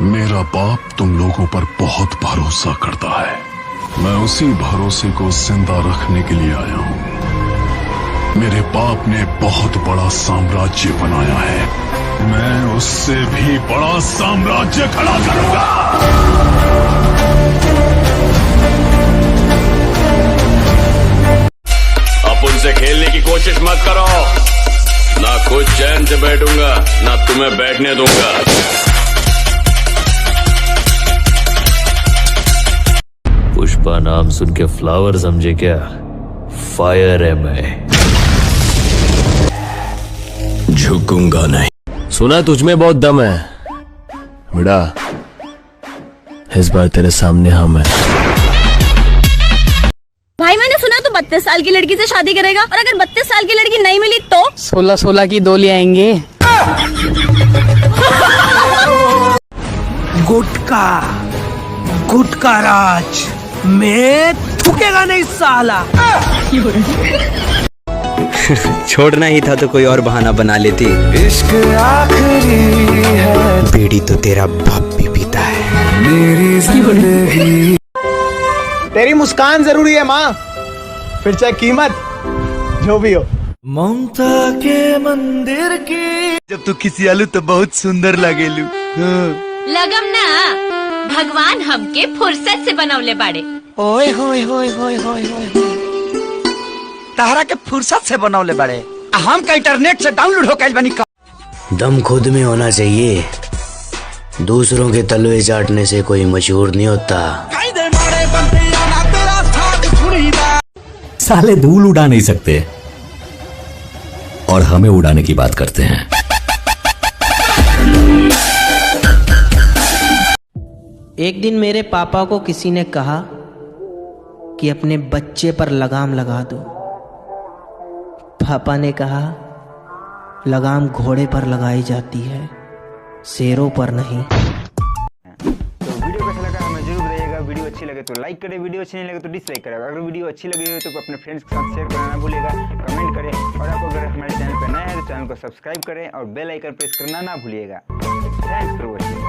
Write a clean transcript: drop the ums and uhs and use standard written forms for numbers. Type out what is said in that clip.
मेरा बाप तुम लोगों पर बहुत भरोसा करता है। मैं उसी भरोसे को जिंदा रखने के लिए आया हूं। मेरे बाप ने बहुत बड़ा साम्राज्य बनाया है, मैं उससे भी बड़ा साम्राज्य खड़ा करूंगा। अब उनसे खेलने की कोशिश मत करो, ना खुद चैन से बैठूंगा ना तुम्हें बैठने दूंगा। पुष्पा नाम सुन के फ्लावर समझे क्या? फायर है मैं, झुकूंगा नहीं। सुना तुझमें बहुत दम है बेटा, इस बार तेरे सामने हम है। भाई मैंने सुना तो 32 साल की लड़की से शादी करेगा, और अगर 32 साल की लड़की नहीं मिली तो 16-16 की दो ले आएंगे। गुटका गुटका राज में थूकेगा नहीं साला। छोड़ना ही था तो कोई और बहाना बना लेती। इश्क आखिरी है, बीड़ी तो तेरा बाप भी पीता है। मेरी जिंदगी। तेरी मुस्कान जरूरी है माँ, फिर चाहे कीमत जो भी हो। ममता के मंदिर की जब तू किसी आलू तो बहुत सुंदर लगेलू। लगम ना भगवान हमके फुर्सत से बनवले बाड़े। ओए होए होए होए होए होए, तारा के फुर्सत से बनवले बड़े, हम का इंटरनेट से डाउनलोड हो गइल बनी। दम खुद में होना चाहिए, दूसरों के तलवे चाटने से कोई मशहूर नहीं होता। साले धूल उड़ा नहीं सकते और हमें उड़ाने की बात करते हैं। एक दिन मेरे पापा को किसी ने कहा कि अपने बच्चे पर लगाम लगा दो। पापा ने कहा लगाम घोड़े पर लगाई जाती है, शेरों पर नहीं। तो वीडियो कैसा लगा हमें जरूर बताइएगा। वीडियो अच्छी लगे तो लाइक करें, वीडियो अच्छी नहीं लगे तो डिसलाइक करें। अगर वीडियो अच्छी लगी हो तो अपने फ्रेंड्स के साथ शेयर करना ना भूलिएगा, कमेंट करें, और आप अगर हमारे चैनल पर नए हैं तो चैनल को सब्सक्राइब करें और बेल आइकन प्रेस करना ना भूलिएगा। Thanks for watching.